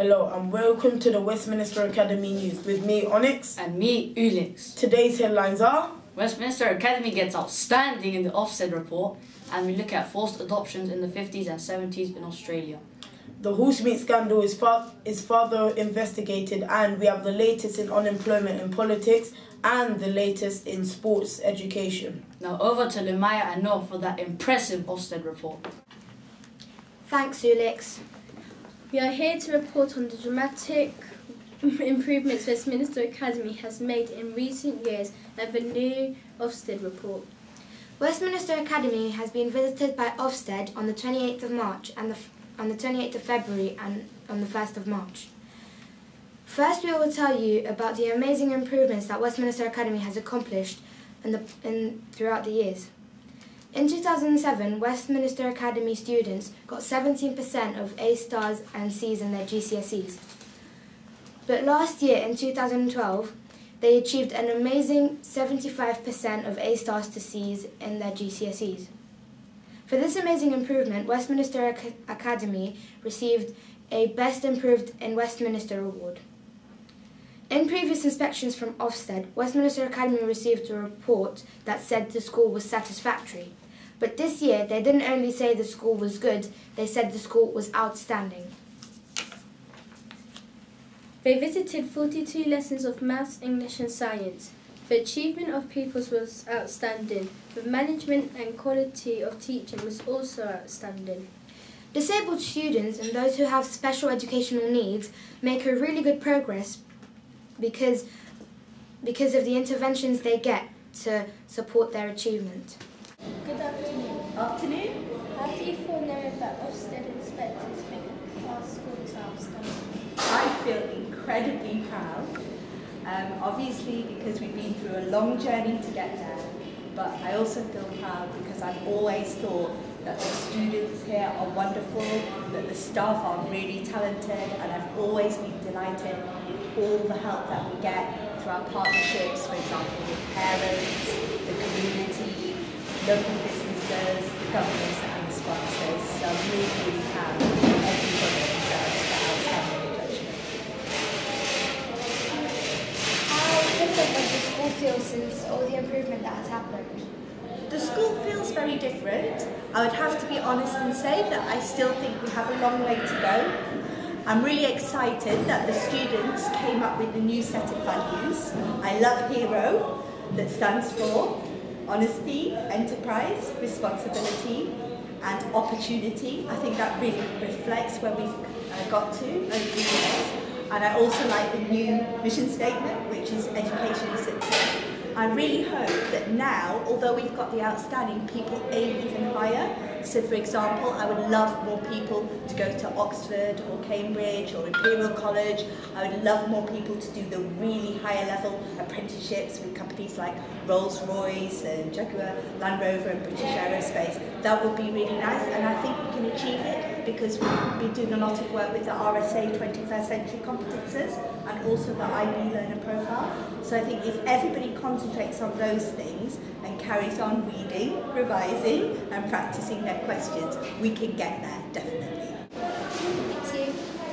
Hello and welcome to the Westminster Academy News with me, Onyx. And me, Ulix. Today's headlines are: Westminster Academy gets outstanding in the Ofsted report, and we look at forced adoptions in the 50s and 70s in Australia. The horse meat scandal is further investigated, and we have the latest in unemployment in politics and the latest in sports education. Now over to Lumaya and Noah for that impressive Ofsted report. Thanks, Ulix. We are here to report on the dramatic improvements Westminster Academy has made in recent years and the new Ofsted report. Westminster Academy has been visited by Ofsted on the 28th of March and on the 28th of February and on the 1st of March. First, we will tell you about the amazing improvements that Westminster Academy has accomplished throughout the years. In 2007, Westminster Academy students got 17% of A stars and C's in their GCSEs. But last year, in 2012, they achieved an amazing 75% of A stars to C's in their GCSEs. For this amazing improvement, Westminster Academy received a Best Improved in Westminster award. In previous inspections from Ofsted, Westminster Academy received a report that said the school was satisfactory. But this year, they didn't only say the school was good, they said the school was outstanding. They visited 42 lessons of maths, English and science. The achievement of pupils was outstanding. The management and quality of teaching was also outstanding. Disabled students and those who have special educational needs make a really good progress because of the interventions they get to support their achievement. Good afternoon. Afternoon. How do you feel knowing that Ofsted inspectors think our school is outstanding? I feel incredibly proud, obviously because we've been through a long journey to get there, but I also feel proud because I've always thought that the students here are wonderful, that the staff are really talented, and I've always been delighted with all the help that we get through our partnerships, for example, with parents, the community, local businesses, the governments and the sponsors. So I'm really, really proud that everybody deserves that outstanding judgment. How different does the school feel since all the improvement that has happened? The school feels very different. I would have to be honest and say that I still think we have a long way to go. I'm really excited that the students came up with a new set of values. I love HERO, that stands for honesty, enterprise, responsibility and opportunity. I think that really reflects where we've got to over the years. And I also like the new mission statement, which is education is success. I really hope that now, although we've got the outstanding, people aim even higher. So for example, I would love more people to go to Oxford or Cambridge or Imperial College. I would love more people to do the really higher level apprenticeships with companies like Rolls-Royce and Jaguar Land Rover and British Aerospace. That would be really nice, and I think we can achieve it because we've been doing a lot of work with the RSA 21st Century Competences and also the IB Learner Profile. So I think if everybody concentrates on those things and carries on reading, revising and practicing their questions, we can get there, definitely.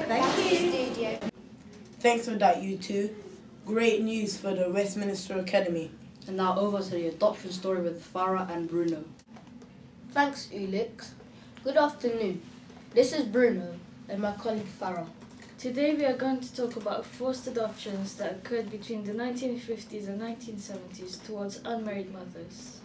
Thank you. Thanks for that, you two. Great news for the Westminster Academy. And now over to the adoption story with Farah and Bruno. Thanks, Ulix. Good afternoon. This is Bruno and my colleague Farah. Today we are going to talk about forced adoptions that occurred between the 1950s and 1970s towards unmarried mothers.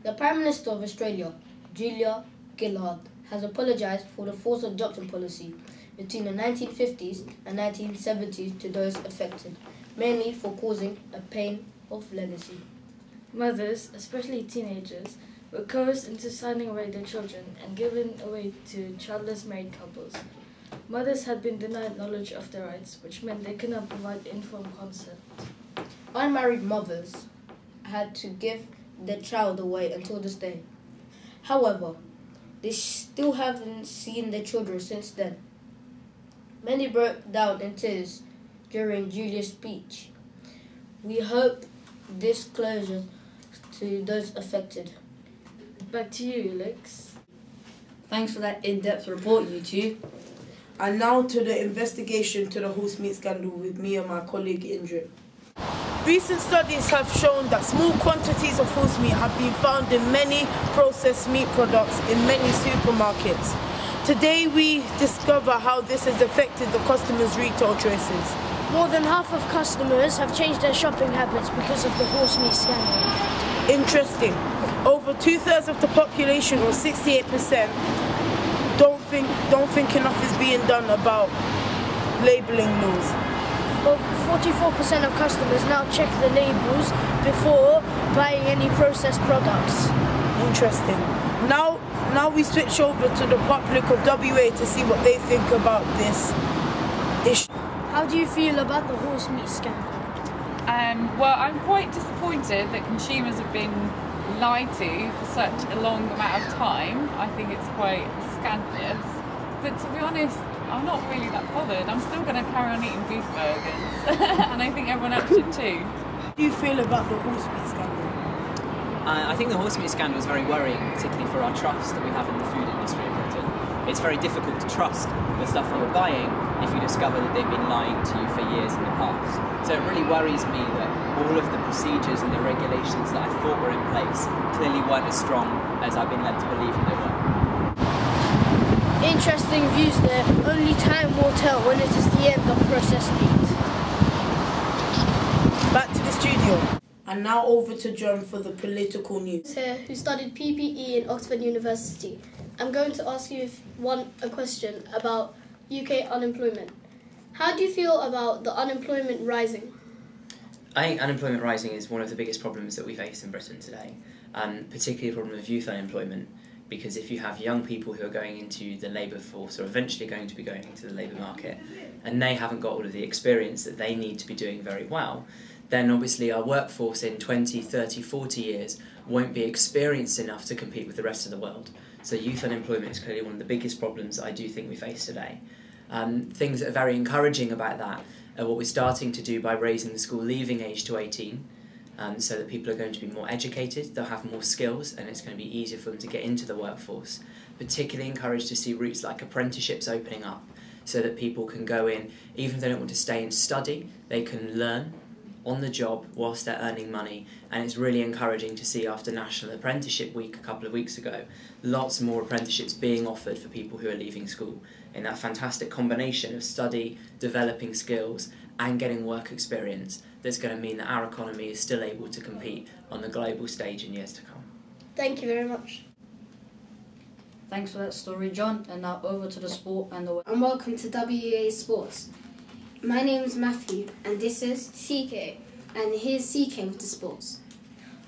The Prime Minister of Australia, Julia Gillard, has apologised for the forced adoption policy between the 1950s and 1970s to those affected, mainly for causing a pain of legacy. Mothers, especially teenagers, were coerced into signing away their children and given away to childless married couples. Mothers had been denied knowledge of their rights, which meant they could not provide informed consent. Unmarried mothers had to give their child away until this day. However, they still haven't seen their children since then. Many broke down in tears during Julia's speech. We hope this closure to those affected. Back to you, Ulix. Thanks for that in-depth report, you two. And now to the investigation to the horse meat scandal with me and my colleague Indra. Recent studies have shown that small quantities of horse meat have been found in many processed meat products in many supermarkets. Today we discover how this has affected the customers' retail choices. More than half of customers have changed their shopping habits because of the horse meat scandal. Interesting. Over 2/3 of the population, or 68%, don't think enough is being done about labelling laws. Well, 44% of customers now check the labels before buying any processed products. Interesting. Now we switch over to the public of WA to see what they think about this issue. How do you feel about the horse meat scandal? Well, I'm quite disappointed that consumers have been lied to for such a long amount of time. I think it's quite scandalous. But to be honest, I'm not really that bothered. I'm still going to carry on eating beef burgers. And I think everyone else should too. How do you feel about the horse meat scandal? I think the horse meat scandal is very worrying, particularly for our trust that we have in the food industry in Britain. It's very difficult to trust the stuff that you're buying if you discover that they've been lying to you for years in the past. So it really worries me that all of the procedures and the regulations that I thought were in place clearly weren't as strong as I've been led to believe they were. Interesting views there. Only time will tell when it is the end of processed meat. Back to the studio. And now over to John for the political news. Here, who studied PPE in Oxford University. I'm going to ask you a question about UK unemployment. How do you feel about the unemployment rising? I think unemployment rising is one of the biggest problems that we face in Britain today, particularly the problem of youth unemployment, because if you have young people who are going into the labour force or eventually going to be going into the labour market and they haven't got all of the experience that they need to be doing very well, then obviously our workforce in 20, 30, 40 years won't be experienced enough to compete with the rest of the world. So youth unemployment is clearly one of the biggest problems I do think we face today. Things that are very encouraging about that are what we're starting to do by raising the school leaving age to 18, so that people are going to be more educated, they'll have more skills, and it's going to be easier for them to get into the workforce. Particularly encouraged to see routes like apprenticeships opening up, so that people can go in, even if they don't want to stay and study, they can learn on the job whilst they're earning money. And it's really encouraging to see after National Apprenticeship Week a couple of weeks ago, lots more apprenticeships being offered for people who are leaving school, in that fantastic combination of study, developing skills and getting work experience that's going to mean that our economy is still able to compete on the global stage in years to come. Thank you very much. Thanks for that story, John. And now over to the sport and the... And welcome to WA Sports. My name is Matthew and this is CK. And here's CK with the sports.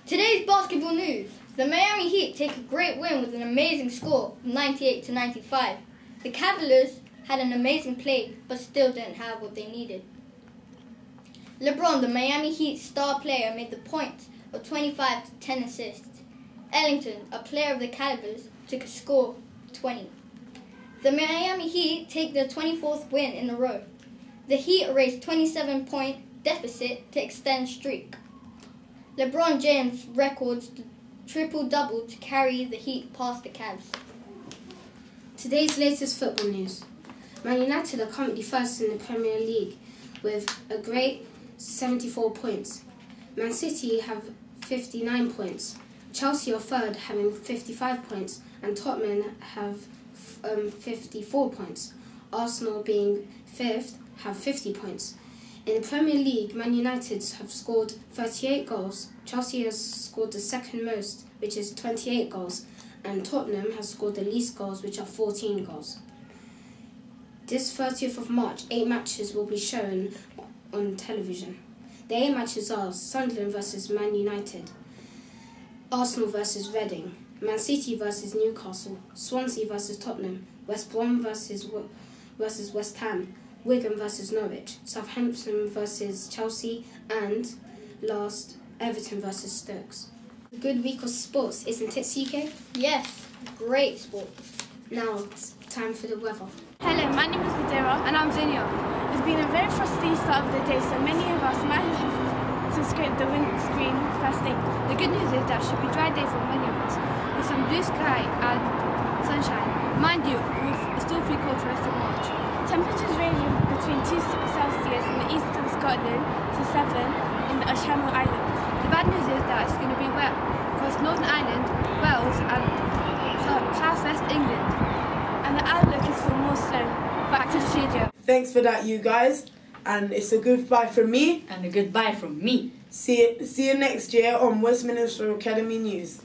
Today's basketball news. The Miami Heat take a great win with an amazing score, 98-95. The Cavaliers had an amazing play, but still didn't have what they needed. LeBron, the Miami Heat star player, made the points of 25 to 10 assists. Ellington, a player of the Cavaliers, took a score of 20. The Miami Heat take their 24th win in a row. The Heat erased 27-point deficit to extend streak. LeBron James records the triple-double to carry the Heat past the Cavs. Today's latest football news. Man United are currently first in the Premier League with a great 74 points. Man City have 59 points. Chelsea are third, having 55 points, and Tottenham have 54 points. Arsenal, being fifth, have 50 points. In the Premier League, Man United have scored 38 goals. Chelsea has scored the second most, which is 28 goals, and Tottenham has scored the least goals, which are 14 goals. This 30th of March, 8 matches will be shown on television. The 8 matches are Sunderland versus Man United, Arsenal versus Reading, Man City versus Newcastle, Swansea versus Tottenham, West Brom versus West Ham, Wigan versus Norwich, Southampton versus Chelsea, and last, Everton versus Stokes. A good week of sports, isn't it, CK? Yes, great sports. Now it's time for the weather. Hello, my name is Videra. And I'm Zinnia. It's been a very frosty start of the day, so many of us might have to scrape the windscreen first thing. The good news is that it should be a dry day for many of us, with some blue sky and sunshine. Mind you, it will still feel cold for the rest of March. Temperatures ranging between 2 Celsius in the eastern Scotland to 7 in the Channel Islands. The bad news is that it's going to be wet across Northern Ireland, Wales and southwest England. And the outlook is for more snow. Back to the studio. Thanks for that, you guys. And it's a goodbye from me. And a goodbye from me. See you next year on Westminster Academy News.